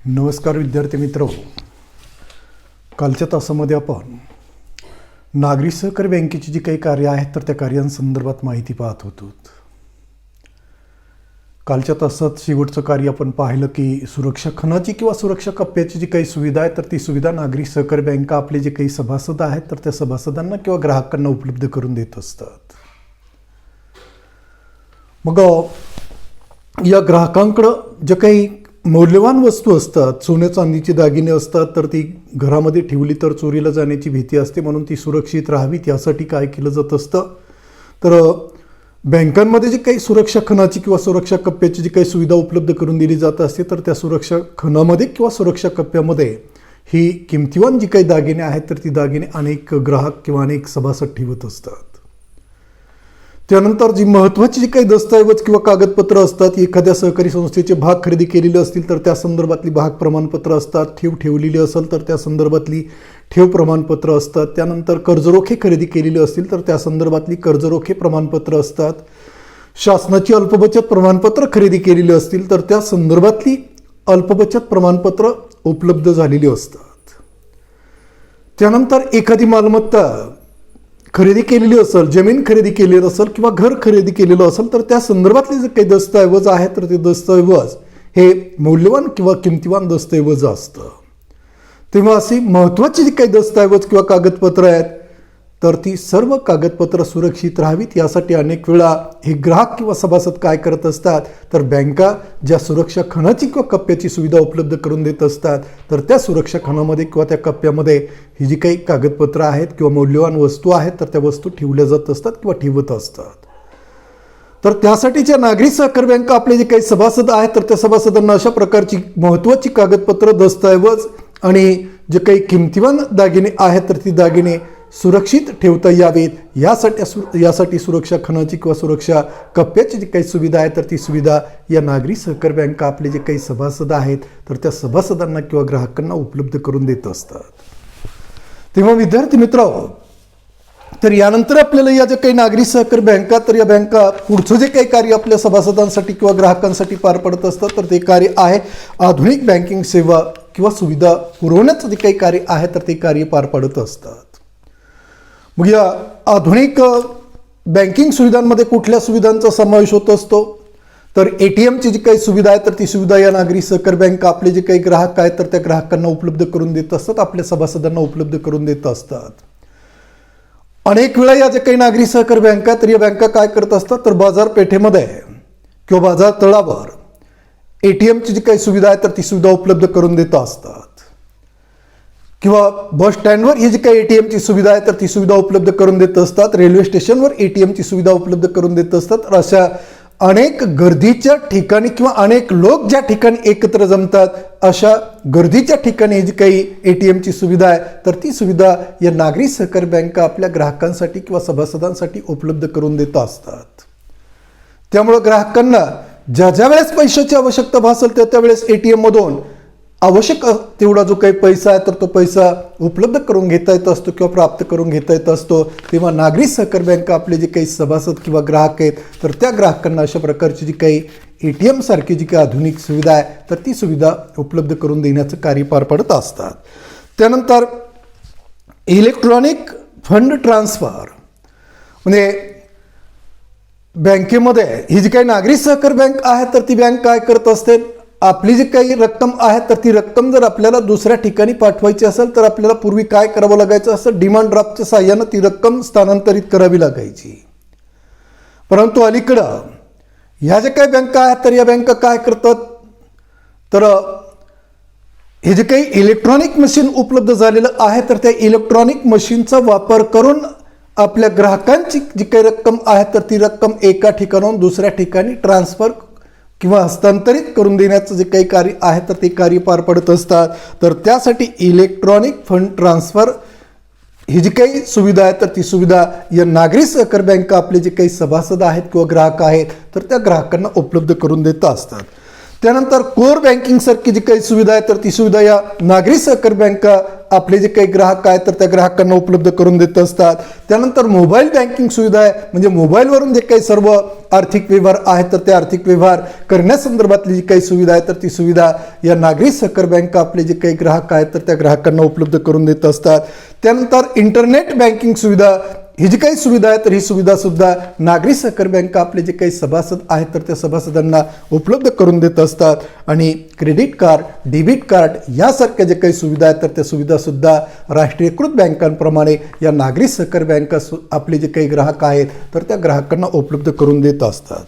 नमस्कार विद्यार्थी मित्र, कालच्या तासामध्ये आपण नागरी सहकारी बँकेची जी काही कार्य आहेत तर त्या कार्यांसंदर्भात माहिती पाहत होतो. कालच्या तासात शेवटचं कार्य आपण पाहिलं की सुरक्षा खणाची किंवा सुरक्षा कप्प्याची जी काही सुविधा आहे तर ती सुविधा नागरी सहकारी बँका आपले जे काही सभासद आहेत तर त्या सभासदांना किंवा ग्राहकांना उपलब्ध करून देत असतात. मग या ग्राहकांकडं जे काही मौल्यवान वस्तू असतात, सोने चांदीची दागिने असतात, तर ती घरामध्ये ठेवली तर चोरीला जाण्याची भीती असते, म्हणून ती सुरक्षित राहावीत यासाठी काय केलं जात असतं तर बँकांमध्ये जी काही सुरक्षा खणाची किंवा सुरक्षा कप्प्याची जी काही सुविधा उपलब्ध करून दिली जात असते तर त्या सुरक्षा खणामध्ये किंवा सुरक्षा कप्प्यामध्ये ही किमतीवान जी काही दागिने आहेत तर ती दागिने अनेक ग्राहक किंवा अनेक सभासद ठेवत असतात. त्यानंतर जी महत्त्वाची जी काही दस्तऐवज किंवा कागदपत्र असतात, एखाद्या सहकारी संस्थेचे भाग खरेदी केलेले असतील तर त्या संदर्भातली भाग प्रमाणपत्र असतात, ठेव ठेवलेली असेल तर त्या संदर्भातली ठेव प्रमाणपत्र असतात, त्यानंतर कर्जरोखे खरेदी केलेली असतील तर त्या संदर्भातली कर्जरोखे प्रमाणपत्र असतात, शासनाची अल्पबचत प्रमाणपत्र खरेदी केलेली असतील तर त्या संदर्भातली अल्पबचत प्रमाणपत्र उपलब्ध झालेली असतात. त्यानंतर एखादी मालमत्ता खरेदी केलेली असेल, जमीन खरेदी केलेली असेल किंवा घर खरेदी केलेलं असेल तर त्या संदर्भातले जे काही दस्तऐवज आहेत तर ते दस्तऐवज हे मौल्यवान किंवा किमतीवान दस्तऐवज असतं. तेव्हा अशी महत्त्वाची जी काही दस्तऐवज किंवा कागदपत्र आहेत तर ती सर्व कागदपत्र सुरक्षित राहावीत यासाठी अनेक वेळा हे ग्राहक किंवा सभासद काय करत असतात तर बँका ज्या सुरक्षा खणाची किंवा कप्प्याची सुविधा उपलब्ध करून देत असतात तर त्या सुरक्षा खणामध्ये किंवा त्या कप्प्यामध्ये ही जी काही कागदपत्र आहेत किंवा मौल्यवान वस्तू आहेत तर त्या वस्तू ठेवल्या जात असतात किंवा ठेवत असतात. तर त्यासाठी ज्या नागरी सहकारी बँका आपले जे काही सभासद आहेत तर त्या सभासदांना अशा प्रकारची महत्त्वाची कागदपत्र, दस्तऐवज आणि जे काही किमतीवान दागिने आहेत तर ती दागिने सुरक्षित ठेवता यावेत यासाठी सुरक्षा खणाची किंवा सुरक्षा कप्प्याची जी काही सुविधा आहे तर ती सुविधा या नागरी सहकारी बँका आपले जे काही सभासद आहेत तर त्या सभासदांना किंवा ग्राहकांना उपलब्ध करून देत असतात. तेव्हा विद्यार्थी मित्रांनो, तर यानंतर आपल्याला या ज्या काही नागरी सहकारी बँका तर या बँका पुढचं जे काही कार्य आपल्या सभासदांसाठी किंवा ग्राहकांसाठी पार पडत असतात तर ते कार्य आहे आधुनिक बँकिंग सेवा किंवा सुविधा पुरवण्याचं जे काही कार्य आहे तर ते कार्य पार पडत असतात. मग या आधुनिक बँकिंग सुविधांमध्ये कुठल्या सुविधांचा समावेश होत असतो तर ATMची जी काही सुविधा आहे तर ती सुविधा या नागरी सहकारी बँका आपले जे काही ग्राहक आहेत तर त्या ग्राहकांना उपलब्ध करून देत असतात, आपल्या सभासदांना उपलब्ध करून देत असतात. अनेक वेळा या ज्या काही नागरी सहकारी बँका तर या बँका काय करत असतात तर बाजारपेठेमध्ये किंवा बाजार तळावर ATMची जी काही सुविधा आहे तर ती सुविधा उपलब्ध करून देत असतात किंवा बस स्टँडवर ही जी काही ATMची सुविधा आहे तर ती सुविधा उपलब्ध करून देत असतात, रेल्वे स्टेशनवर ATMची सुविधा उपलब्ध करून देत असतात. तर अशा अनेक गर्दीच्या ठिकाणी किंवा अनेक लोक ज्या ठिकाणी एकत्र जमतात अशा गर्दीच्या ठिकाणी ही जी काही ATMची सुविधा आहे तर ती सुविधा या नागरी सहकारी बँका आपल्या ग्राहकांसाठी किंवा सभासदांसाठी उपलब्ध करून देत असतात. त्यामुळं ग्राहकांना ज्या वेळेस पैशाची आवश्यकता भासेल त्यावेळेस ATM मधून आवश्यक तेवढा जो काही पैसा आहे तर तो पैसा उपलब्ध करून घेता येत असतो किंवा प्राप्त करून घेता येत असतो. तेव्हा नागरी सहकारी बँका आपले जे काही सभासद किंवा ग्राहक आहेत तर त्या ग्राहकांना अशा प्रकारची जी काही ATM सारखी जी काही आधुनिक सुविधा आहे तर ती सुविधा उपलब्ध करून देण्याचं कार्य पार पडत असतात. त्यानंतर इलेक्ट्रॉनिक फंड ट्रान्सफर म्हणजे बँकेमध्ये ही जी काही नागरी सहकारी बँक आहे तर ती बँक काय करत असते, आपली जी काही रक्कम आहे तर ती रक्कम जर आपल्याला दुसऱ्या ठिकाणी पाठवायची असेल तर आपल्याला पूर्वी काय करावं लागायचं असं डिमांड ड्राफ्टच्या साहाय्यानं ती रक्कम स्थानांतरित करावी लागायची. परंतु अलीकडं ह्या ज्या काही बँका आहेत तर या बँका काय करतात तर हे जे काही इलेक्ट्रॉनिक मशीन उपलब्ध झालेलं आहे तर त्या इलेक्ट्रॉनिक मशीनचा वापर करून आपल्या ग्राहकांची जी काही रक्कम आहे तर ती रक्कम एका ठिकाणाहून दुसऱ्या ठिकाणी ट्रान्सफर किंवा हस्तांतरित करून देण्याचं जे काही कार्य आहे तर ते कार्य पार पडत असतात. तर त्यासाठी इलेक्ट्रॉनिक फंड ट्रान्सफर ही जी काही सुविधा आहे तर ती सुविधा या नागरी सहकारी बँका आपले जे काही सभासद आहेत किंवा ग्राहक आहेत तर त्या ग्राहकांना उपलब्ध करून देत असतात. त्यानंतर कोर बँकिंग सारखी जी काही सुविधा आहे तर ती सुविधा या नागरी सहकारी बँका आपले जे काही ग्राहक आहेत तर त्या ग्राहकांना उपलब्ध करून देत असतात. त्यानंतर मोबाईल बँकिंग सुविधा आहे, म्हणजे मोबाईलवरून जे काही सर्व आर्थिक व्यवहार आहेत तर ते आर्थिक व्यवहार करण्यासंदर्भातली जी काही सुविधा आहे तर ती सुविधा या नागरी सहकारी बँका आपले जे काही ग्राहक आहेत तर त्या ग्राहकांना उपलब्ध करून देत असतात. त्यानंतर इंटरनेट बँकिंग सुविधा, ही जी काही सुविधा आहे तर ही सुविधा सुद्धा नागरी सहकारी बँका आपले जे काही सभासद आहेत तर त्या सभासदांना उपलब्ध करून देत असतात. आणि क्रेडिट कार्ड, डेबिट कार्ड यासारख्या जे काही सुविधा आहेत तर त्या सुविधा सुद्धा राष्ट्रीयकृत बँकांप्रमाणे या नागरी सहकारी बँका आपले जे काही ग्राहक आहेत तर त्या ग्राहकांना उपलब्ध करून देत असतात.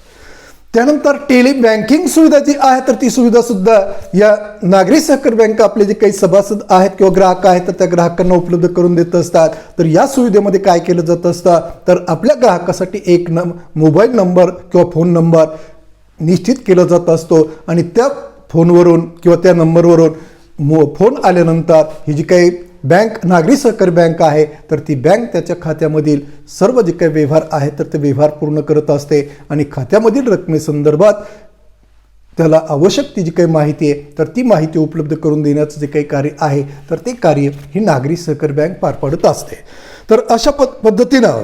त्यानंतर टेली बँकिंग सुविधा जी आहे तर ती सुविधा सुद्धा या नागरी सहकारी बँका आपले जे काही सभासद आहेत किंवा ग्राहक आहेत तर त्या ग्राहकांना उपलब्ध करून देत असतात. तर या सुविधेमध्ये काय केलं जात असतं तर आपल्या ग्राहकासाठी एक मोबाईल नंबर किंवा फोन नंबर निश्चित केला जात असतो आणि त्या फोनवरून किंवा त्या नंबरवरून फोन आल्यानंतर ही जी काही बँक नागरी सहकारी बँक आहे तर ती बँक त्याच्या खात्यामधील सर्व जे काही व्यवहार आहेत तर ते व्यवहार पूर्ण करत असते आणि खात्यामधील रकमेसंदर्भात त्याला आवश्यक ती जी काही माहिती आहे तर ती माहिती उपलब्ध करून देण्याचं जे काही कार्य आहे तर ते कार्य ही नागरी सहकारी बँक पार पाडत असते. तर अशा पद्धतीनं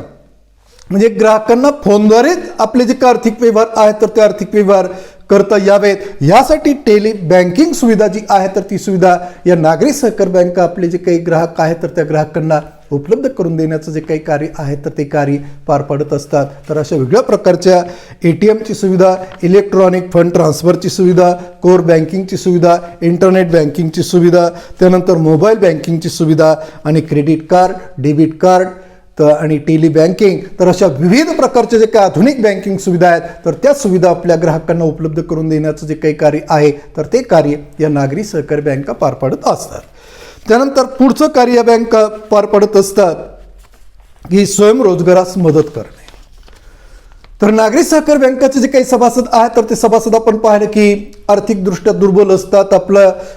म्हणजे ग्राहकांना फोनद्वारेच आपले जे काही आर्थिक व्यवहार आहेत तर ते आर्थिक व्यवहार करता यावेत यासाठी टेली बँकिंग सुविधा जी आहे तर ती सुविधा या नागरी सहकारी बँका आपले जे काही ग्राहक आहेत तर त्या ग्राहकांना उपलब्ध करून देण्याचं जे काही कार्य आहे तर ते कार्य पार पाडत असतात. तर अशा वेगळ्या प्रकारच्या ATMची सुविधा, इलेक्ट्रॉनिक फंड ट्रान्सफरची सुविधा, कोर बँकिंगची सुविधा, इंटरनेट बँकिंगची सुविधा, त्यानंतर मोबाईल बँकिंगची सुविधा आणि क्रेडिट कार्ड, डेबिट कार्ड आणि टेली बँकिंग, तर अशा विविध प्रकारचे जे काही आधुनिक बँकिंग सुविधा आहेत तर त्या सुविधा आपल्या ग्राहकांना उपलब्ध करून देण्याचं जे काही कार्य आहे तर ते कार्य या नागरी सहकारी बँका पार पाडत असतात. त्यानंतर पुढचं कार्य या बँका पार पाडत असतात की स्वयंरोजगारास मदत करणे. तर नागरी सहकारी बँकाचे जे काही सभासद आहेत तर ते सभासद आपण पाहिलं की आर्थिकदृष्ट्या दुर्बल असतात.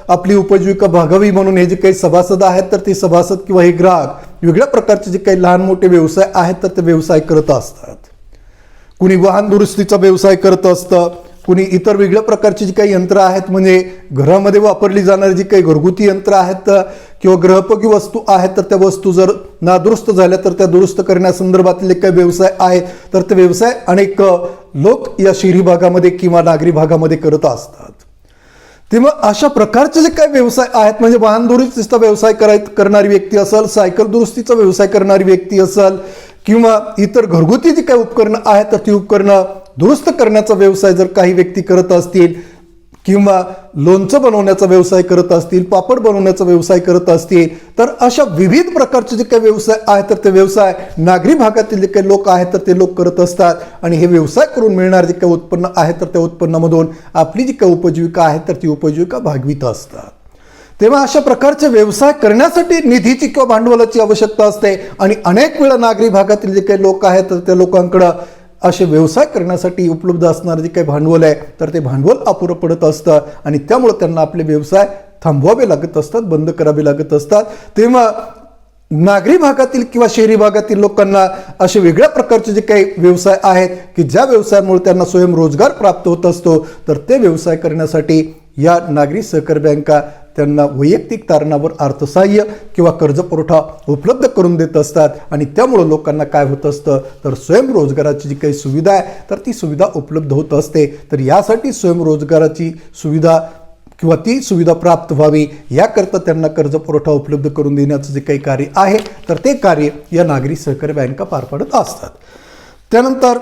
आपली उपजीविका भागावी म्हणून हे जे काही सभासद आहेत तर ते सभासद किंवा हे ग्राहक वेगळ्या प्रकारचे जे काही लहान मोठे व्यवसाय आहेत तर ते व्यवसाय करत असतात. कुणी वाहन दुरुस्तीचा व्यवसाय करत असतं, कुणी इतर वेगळ्या प्रकारची जी काही यंत्र आहेत म्हणजे घरामध्ये वापरली जाणारी जी काही घरगुती यंत्र आहेत किंवा गृहोपयोगी वस्तू आहेत तर त्या वस्तू जर नादुरुस्त झाल्या तर त्या दुरुस्त करण्यासंदर्भातले काही व्यवसाय आहेत तर ते व्यवसाय अनेक लोक या शहरी भागामध्ये किंवा नागरी भागामध्ये करत असतात. तेव्हा अशा प्रकारचे जे काही व्यवसाय आहेत म्हणजे वाहन दुरुस्तीचा व्यवसाय करणारी व्यक्ती असेल, सायकल दुरुस्तीचा व्यवसाय करणारी व्यक्ती असेल किंवा इतर घरगुती जी काही उपकरणं आहेत तर ती उपकरणं दुरुस्त करण्याचा व्यवसाय जर काही व्यक्ती करत असतील किंवा लोणचं बनवण्याचा व्यवसाय करत असतील, पापड बनवण्याचा व्यवसाय करत असतील तर अशा विविध प्रकारचे जे काही व्यवसाय आहेत तर ते व्यवसाय नागरी भागातील जे काही लोक आहेत तर ते लोक करत असतात आणि हे व्यवसाय करून मिळणारे जे काही उत्पन्न आहे तर त्या उत्पन्नामधून आपली जी काही उपजीविका आहे तर ती उपजीविका भागवित असतात. तेव्हा अशा प्रकारचे व्यवसाय करण्यासाठी निधीची किंवा भांडवलाची आवश्यकता असते आणि अनेक वेळा नागरी भागातील जे काही लोक आहेत तर त्या लोकांकडे असे व्यवसाय करण्यासाठी उपलब्ध असणारे जे काही भांडवल आहे तर ते भांडवल अपुरं पडत असतं आणि त्यामुळे त्यांना आपले व्यवसाय थांबवावे लागत असतात, बंद करावे लागत असतात. तेव्हा नागरी भागातील किंवा शहरी भागातील लोकांना असे वेगळ्या प्रकारचे जे काही व्यवसाय आहेत की ज्या व्यवसायामुळे त्यांना स्वयंरोजगार प्राप्त होत असतो तर ते व्यवसाय करण्यासाठी या नागरी सहकारी बँका त्यांना वैयक्तिक कारणावर अर्थसहाय्य किंवा कर्जपुरवठा उपलब्ध करून देत असतात आणि त्यामुळे लोकांना काय होत असतं तर स्वयंरोजगाराची जी काही सुविधा आहे तर ती सुविधा उपलब्ध होत असते. तर यासाठी स्वयंरोजगाराची सुविधा किंवा ती सुविधा प्राप्त व्हावी याकरता त्यांना कर्जपुरवठा उपलब्ध करून देण्याचं जे काही कार्य आहे तर ते कार्य या नागरी सहकारी बँका पार पाडत असतात. त्यानंतर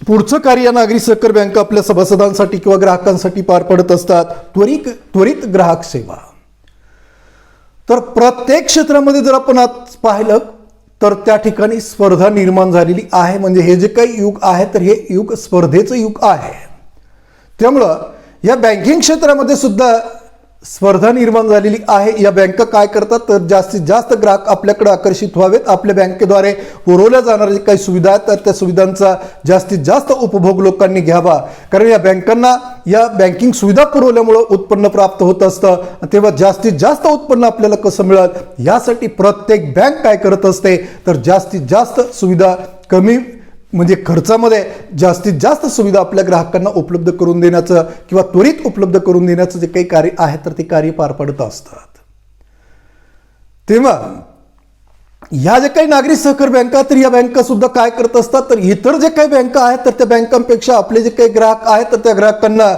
पुढचं कार्य नागरी सहकारी बँका आपल्या सभासदांसाठी किंवा ग्राहकांसाठी पार पडत असतात त्वरित ग्राहक सेवा. तर प्रत्येक क्षेत्रामध्ये जर आपण आज पाहिलं तर त्या ठिकाणी स्पर्धा निर्माण झालेली आहे. म्हणजे हे जे काही युग आहे तर हे युग स्पर्धेचं युग आहे. त्यामुळं या बँकिंग क्षेत्रामध्ये सुद्धा स्पर्धा निर्माण झालेली आहे. या बँका काय करतात तर जास्तीत जास्त ग्राहक आपल्याकडे आकर्षित व्हावेत, आपल्या बँकेद्वारे पुरवल्या जाणाऱ्या जे काही सुविधा आहेत तर त्या सुविधांचा जास्तीत जास्त उपभोग लोकांनी घ्यावा. कारण या बँकांना या बँकिंग सुविधा पुरवल्यामुळं उत्पन्न प्राप्त होत असतं. तेव्हा जास्तीत जास्त उत्पन्न आपल्याला कसं मिळेल यासाठी प्रत्येक बँक काय करत असते तर जास्तीत जास्त सुविधा कमी म्हणजे खर्चामध्ये जास्तीत जास्त सुविधा आपल्या ग्राहकांना उपलब्ध करून देण्याचं किंवा त्वरित उपलब्ध करून देण्याचं जे काही कार्य आहे तर ते कार्य पार पडत असतात. तेव्हा ह्या जे काही नागरी सहकारी बँका, तर या बँका सुद्धा काय करत असतात, तर इतर जे काही बँका आहेत तर त्या बँकांपेक्षा आपले जे काही ग्राहक आहेत तर त्या ग्राहकांना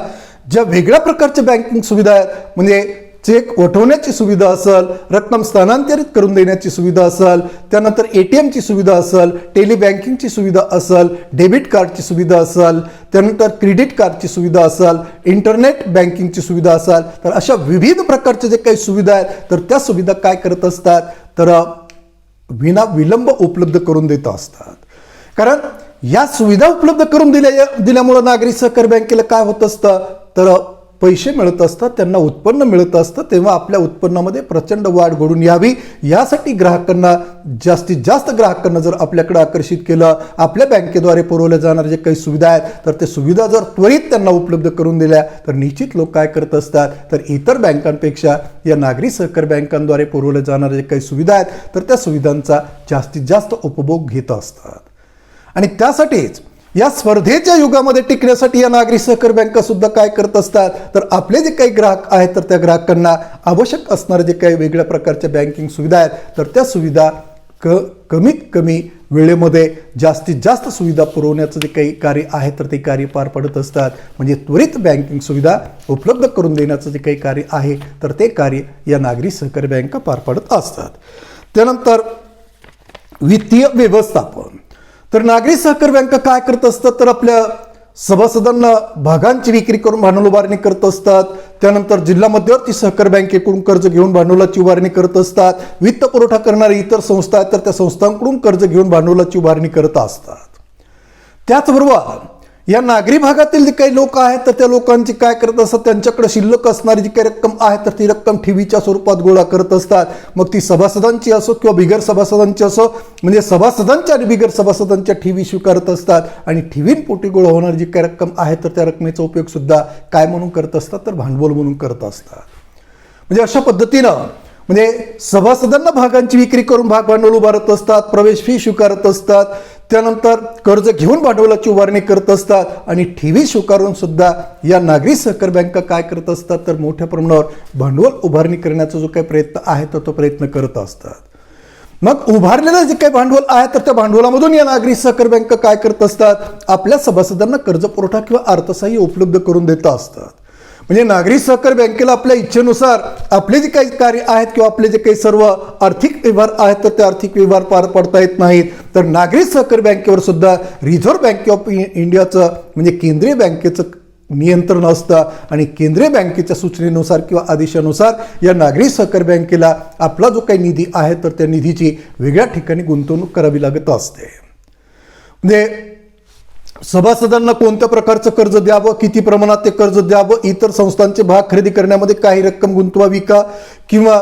ज्या वेगळ्या प्रकारच्या बँकिंग सुविधा आहेत, म्हणजे चेक वटवण्याची सुविधा असेल, रक्कम स्थानांतरित करून देण्याची सुविधा असेल, त्यानंतर ATMची सुविधा असेल, टेली बँकिंगची सुविधा असेल, डेबिट कार्डची सुविधा असेल, त्यानंतर क्रेडिट कार्डची सुविधा असेल, इंटरनेट बँकिंगची सुविधा असेल, तर अशा विविध प्रकारच्या जे काही सुविधा आहेत तर त्या सुविधा काय करत असतात, तर विना विलंब उपलब्ध करून देत असतात. कारण या सुविधा उपलब्ध करून दिल्यामुळे नागरी सहकारी बँकेला काय होत असतं, तर पैसे मिळत असतात, त्यांना उत्पन्न मिळत असतं. तेव्हा आपल्या उत्पन्नामध्ये प्रचंड वाढ घडून यावी यासाठी ग्राहकांना, जास्तीत जास्त ग्राहकांना जर आपल्याकडे आकर्षित केलं, आपल्या बँकेद्वारे पुरवल्या जाणाऱ्या जे काही सुविधा आहेत तर त्या सुविधा जर त्वरित त्यांना उपलब्ध करून दिल्या तर निश्चित लोक काय करत असतात, तर इतर बँकांपेक्षा या नागरी सहकारी बँकांद्वारे पुरवल्या जाणाऱ्या जे काही सुविधा आहेत तर त्या सुविधांचा जास्तीत जास्त उपभोग घेत असतात. आणि त्यासाठीच या स्पर्धेच्या युगामध्ये टिकण्यासाठी या नागरी सहकारी बँका सुद्धा काय करत असतात, तर आपले जे काही ग्राहक आहेत तर त्या ग्राहकांना आवश्यक असणारे जे काही वेगळ्या प्रकारच्या बँकिंग सुविधा आहेत तर त्या सुविधा कमीत कमी वेळेमध्ये जास्तीत जास्त सुविधा पुरवण्याचं जे काही कार्य आहे तर ते कार्य पार पडत असतात. म्हणजे त्वरित बँकिंग सुविधा उपलब्ध करून देण्याचं जे काही कार्य आहे तर ते कार्य या नागरी सहकारी बँका पार पडत असतात. त्यानंतर वित्तीय व्यवस्थापन, तर नागरी सहकारी बँका काय करत असतात, तर आपल्या सभासदांना भागांची विक्री करून भांडवल उभारणी करत असतात. त्यानंतर जिल्हा मध्यवर्ती सहकारी बँकेकडून कर्ज घेऊन भांडवलाची उभारणी करत असतात. वित्त पुरवठा करणारी इतर संस्था आहेत तर त्या संस्थांकडून कर्ज घेऊन भांडवलाची उभारणी करत असतात. त्याचबरोबर या नागरी भागातील जे काही लोक आहेत तर त्या लोकांची काय करत असतात, त्यांच्याकडे शिल्लक असणारी जी काही रक्कम आहे तर ती रक्कम ठेवीच्या स्वरूपात गोळा करत असतात. मग ती सभासदांची असो किंवा बिगर सभासदांची असो, म्हणजे सभासदांच्या आणि बिगर सभासदांच्या ठेवी स्वीकारत असतात. आणि ठेवींपोटी गोळा होणारी जी काही रक्कम आहे तर त्या रकमेचा उपयोग सुद्धा काय म्हणून करत असतात, तर भांडवल म्हणून करत असतात. म्हणजे अशा पद्धतीनं म्हणजे सभासदांना भागांची विक्री करून भाग भांडवल उभारत असतात, प्रवेश फी स्वीकारत असतात, त्यानंतर कर्ज घेऊन भांडवलाची उभारणी करत असतात आणि ठेवी स्वीकारून सुद्धा या नागरी सहकारी बँका काय करत असतात, तर मोठ्या प्रमाणावर भांडवल उभारणी करण्याचा जो काही प्रयत्न आहे तर तो प्रयत्न करत असतात. मग उभारलेलं जे काही भांडवल आहे तर त्या भांडवलामधून या नागरी सहकारी बँका काय करत असतात, आपल्या सभासदांना कर्ज पुरवठा किंवा अर्थसहाय्य उपलब्ध करून देत असतात. म्हणजे नागरी सहकारी बँकेला आपल्या इच्छेनुसार आपले जे काही कार्य आहेत किंवा आपले जे काही सर्व आर्थिक व्यवहार आहेत तर ते आर्थिक व्यवहार पार पडता येत नाहीत, तर नागरी सहकारी बँकेवर सुद्धा रिझर्व्ह बँक ऑफ इंडियाचं म्हणजे केंद्रीय बँकेचं नियंत्रण असतं. आणि केंद्रीय बँकेच्या सूचनेनुसार किंवा आदेशानुसार या नागरी सहकारी बँकेला आपला जो काही निधी आहे तर त्या निधीची वेगळ्या ठिकाणी गुंतवणूक करावी लागत असते. म्हणजे सभासदांना कोणत्या प्रकारचं कर्ज द्यावं, किती प्रमाणात ते कर्ज द्यावं, इतर संस्थांचे भाग खरेदी करण्यामध्ये काही रक्कम गुंतवावी का, किंवा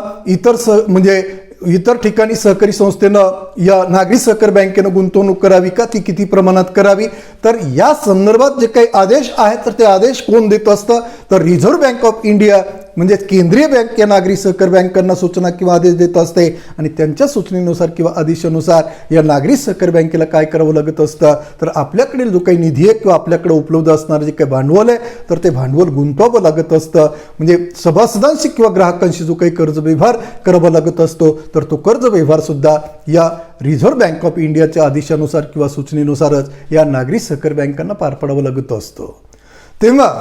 म्हणजे इतर ठिकाणी सहकारी संस्थेनं या नागरी सहकारी बँकेनं गुंतवणूक करावी का, ती किती प्रमाणात करावी, तर या संदर्भात जे काही आदेश आहेत तर ते आदेश कोण देत असतं, तर रिझर्व्ह बँक ऑफ इंडिया म्हणजे केंद्रीय बँक या नागरी सहकारी बँकांना सूचना किंवा आदेश देत असते. आणि त्यांच्या सूचनेनुसार किंवा आदेशानुसार या नागरी सहकारी बँकेला काय करावं लागत असतं, तर आपल्याकडील जो काही निधी आहे किंवा आपल्याकडे उपलब्ध असणारं जे काही भांडवल आहे तर ते भांडवल गुंतवावं लागत असतं. म्हणजे सभासदांशी किंवा ग्राहकांशी जो काही कर्ज व्यवहार करावा लागत असतो तर तो कर्ज व्यवहार सुद्धा या रिझर्व्ह बँक ऑफ इंडियाच्या आदेशानुसार किंवा सूचनेनुसारच या नागरी सहकारी बँकांना पार पाडावा लागत असतो. तेव्हा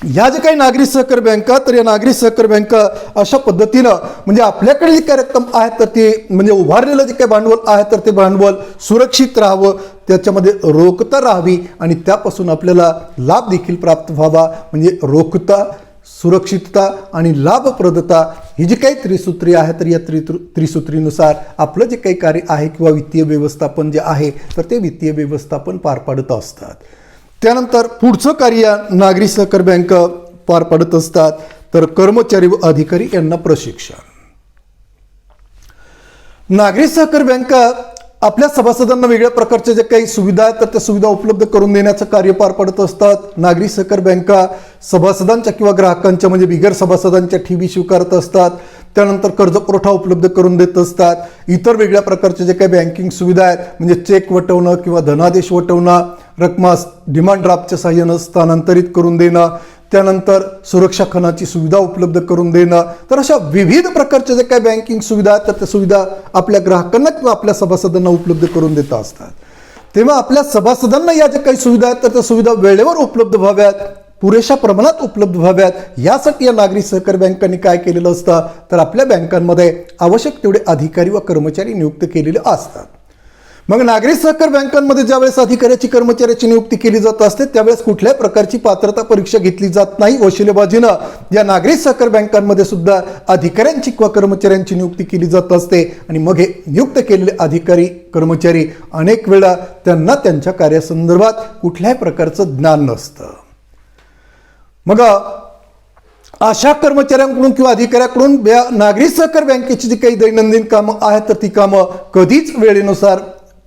या जे काही नागरी सहकारी बँका, तर या नागरी सहकारी बँका अशा पद्धतीनं म्हणजे आपल्याकडे जी काही रक्कम आहे तर ती म्हणजे उभारलेलं जे काही भांडवल आहे तर ते भांडवल सुरक्षित राहावं, त्याच्यामध्ये रोखता राहावी आणि त्यापासून आपल्याला लाभ देखील प्राप्त व्हावा. म्हणजे रोखता, सुरक्षितता आणि लाभप्रदता ही जी काही त्रिसूत्री आहे तर या त्रिसूत्रीनुसार आपलं जे काही कार्य आहे किंवा वित्तीय व्यवस्थापन जे आहे तर ते वित्तीय व्यवस्थापन पार पाडत असतात. त्यानंतर पुढचं कार्य नागरी सहकारी बँक पार पाडत असतात, तर कर्मचारी व अधिकारी यांना प्रशिक्षण. नागरी सहकारी बँका आपल्या सभासदांना वेगळ्या प्रकारच्या ज्या काही सुविधा आहेत तर त्या सुविधा उपलब्ध करून देण्याचं कार्य पार पाडत असतात. नागरी सहकारी बँका सभासदांच्या किंवा ग्राहकांच्या म्हणजे बिगर सभासदांच्या ठेवी स्वीकारत असतात. त्यानंतर कर्ज पुरवठा उपलब्ध करून देत असतात. इतर वेगळ्या प्रकारचे जे काही बँकिंग सुविधा आहेत म्हणजे चेक वटवणं किंवा धनादेश वटवणं, रक्कम डिमांड ड्राफ्टच्या साहाय्यानं स्थानांतरित करून देणं, त्यानंतर सुरक्षा खणाची सुविधा उपलब्ध करून देणं, तर अशा विविध प्रकारच्या जे काही बँकिंग सुविधा आहेत तर त्या सुविधा आपल्या ग्राहकांना किंवा आपल्या सभासदांना उपलब्ध करून देत असतात. तेव्हा आपल्या सभासदांना या ज्या काही सुविधा आहेत तर त्या सुविधा वेळेवर उपलब्ध व्हाव्यात, पुरेशा प्रमाणात उपलब्ध व्हाव्यात, यासाठी या नागरी सहकारी बँकांनी काय केलेलं असतं तर आपल्या बँकांमध्ये आवश्यक तेवढे अधिकारी व कर्मचारी नियुक्त केलेले असतात. मग नागरी सहकारी बँकांमध्ये ज्यावेळेस अधिकाऱ्याची कर्मचाऱ्याची नियुक्ती केली जात असते त्यावेळेस कुठल्याही प्रकारची पात्रता परीक्षा घेतली जात नाही. वशिलेबाजीनं या नागरी सहकारी बँकांमध्ये सुद्धा अधिकाऱ्यांची किंवा कर्मचाऱ्यांची नियुक्ती केली जात असते आणि मग हे नियुक्त केलेले अधिकारी कर्मचारी अनेक वेळा त्यांना त्यांच्या कार्यासंदर्भात कुठल्याही प्रकारचं ज्ञान नसतं. मग अशा कर्मचाऱ्यांकडून किंवा अधिकाऱ्याकडून या नागरी सहकारी बँकेची जी काही दैनंदिन कामं आहेत तर ती कामं कधीच वेळेनुसार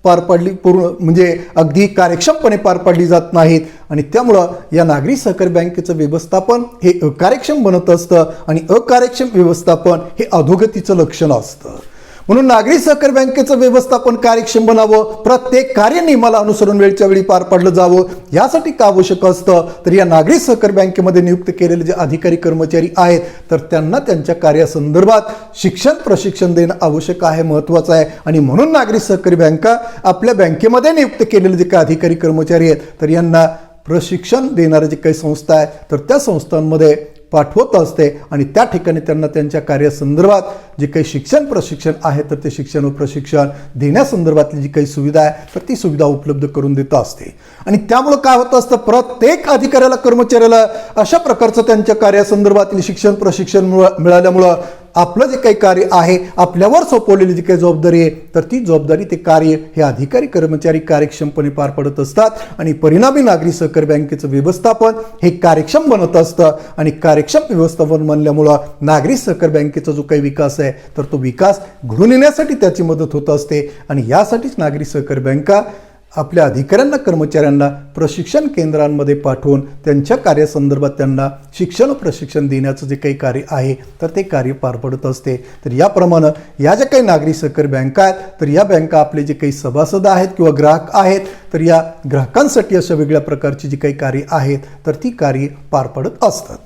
पार पाडली म्हणजे अगदी कार्यक्षमपणे पार पाडली जात नाहीत आणि त्यामुळं या नागरी सहकारी बँकेचं व्यवस्थापन हे अकार्यक्षम बनत असतं आणि अकार्यक्षम व्यवस्थापन हे अधोगतीचं लक्षण असतं. म्हणून नागरी सहकारी बँकेचं व्यवस्थापन कार्यक्षम बनावं, प्रत्येक कार्यनियमाला अनुसरून वेळच्या वेळी पार पाडलं जावं, यासाठी काय आवश्यक असतं तर या नागरी सहकारी बँकेमध्ये नियुक्त केलेले जे अधिकारी कर्मचारी आहेत तर त्यांना त्यांच्या कार्यासंदर्भात शिक्षण प्रशिक्षण देणं आवश्यक आहे, महत्त्वाचं आहे. आणि म्हणून नागरी सहकारी बँका आपल्या बँकेमध्ये नियुक्त केलेले जे काही अधिकारी कर्मचारी आहेत तर यांना प्रशिक्षण देणारे जे काही संस्था आहेत तर त्या संस्थांमध्ये पाठवत असते आणि त्या ठिकाणी त्यांना त्यांच्या कार्यासंदर्भात जे काही शिक्षण प्रशिक्षण आहे तर ते शिक्षण व प्रशिक्षण देण्यासंदर्भातली जी काही सुविधा आहे तर ती सुविधा उपलब्ध करून देत असते. आणि त्यामुळं काय होत असतं प्रत्येक अधिकाऱ्याला कर्मचाऱ्याला अशा प्रकारचं त्यांच्या कार्यासंदर्भातील शिक्षण प्रशिक्षण मिळाल्यामुळं आपलं जे काही कार्य आहे आपल्यावर सोपवलेली जी काही जबाबदारी आहे तर ती जबाबदारी ते कार्य हे अधिकारी कर्मचारी कार्यक्षमपणे पार पडत असतात आणि परिणामी नागरी सहकारी बँकेचं व्यवस्थापन हे कार्यक्षम बनत असतं आणि कार्यक्षम व्यवस्थापन बनल्यामुळं नागरी सहकारी बँकेचा जो काही विकास आहे तर तो विकास घडून येण्यासाठी त्याची मदत होत असते. आणि यासाठीच नागरी सहकारी बँका आपल्या अधिकाऱ्यांना कर्मचाऱ्यांना प्रशिक्षण केंद्रांमध्ये पाठवून त्यांच्या कार्यासंदर्भात त्यांना शिक्षण व प्रशिक्षण देण्याचं जे काही कार्य आहे तर ते कार्य पार पडत असते. तर याप्रमाणे या ज्या काही नागरी सहकारी बँका आहेत तर या बँका आपले जे काही सभासद आहेत किंवा ग्राहक आहेत तर या ग्राहकांसाठी अशा वेगळ्या प्रकारची जी काही कार्य आहेत तर ती कार्य पार पडत असतात.